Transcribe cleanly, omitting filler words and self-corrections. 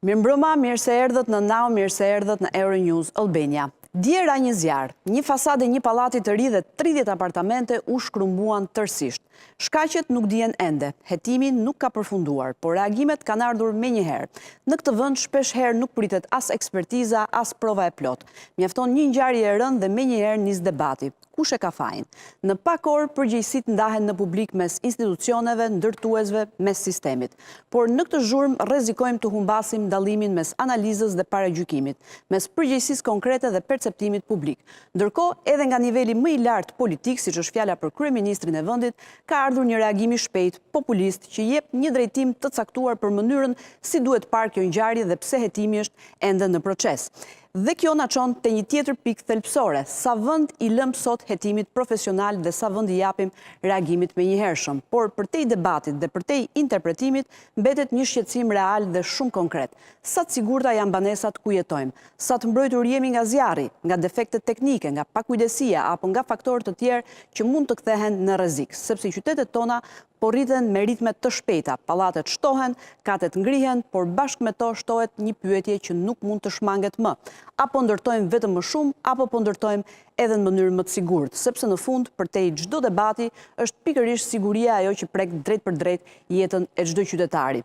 Mirëmbrëma, mirë se erdhët në Now, mirë se erdhët në Euronews Albania. Dje ra një zjarr, një fasadë e një pallati të ri dhe 30 apartamente u shkrumbuan tërësisht. Shkaqet nuk dihen ende, hetimi nuk ka përfunduar, por reagimet kanë ardhur menjëherë. Në këtë vend shpesh herë nuk pritet as ekspertiza, as prova e plot. Mjafton një ngjarje e rëndë dhe menjëherë nis debati. Kush e ka fajin? Në pak orë përgjegjësitë ndahen në publik mes institucioneve, ndërtuesve, mes sistemit. Por në këtë zhurmë rrezikojmë të humbasim dallimin mes analizës dhe paragjykimit, mes përgjegjësisë konkrete dhe perceptimit publik. Ndërkohë, edhe nga niveli më i lartë politik, siç është fjala për kryeministrin e vendit, ka ardhur një reagim i shpejt, populist, që jep një drejtim të caktuar për mënyrën si duhet parë kjo ngjarje dhe pse hetimi është ende në proces. Dhe kjo na çon te një tjetër pikë thelbësore, sa vend i lëm sot hetimit profesional dhe sa vend i japim reagimit menjëhershëm. Por përtej debatit dhe përtej interpretimit mbetet një shqetësim real dhe shumë konkret. Sa të sigurta janë banesat ku jetojmë, sa të mbrojtur jemi nga zjarri, nga defektet teknike, nga pakujdesia apo nga faktorë të tjerë që mund të kthehen në rrezik, sepse qytetet tona po rriten me ritme të shpejta, pallatet shtohen, katet ngrihen, por bashkë me to shtohet një pyetje që nuk mund të shmanget më. Apo ndërtojmë vetëm më shumë, apo po ndërtojmë edhe në mënyrë më të sigurt, sepse në fund, përtej çdo debati, është pikërisht siguria ajo që prek drejt për drejt jetën e çdo qytetari.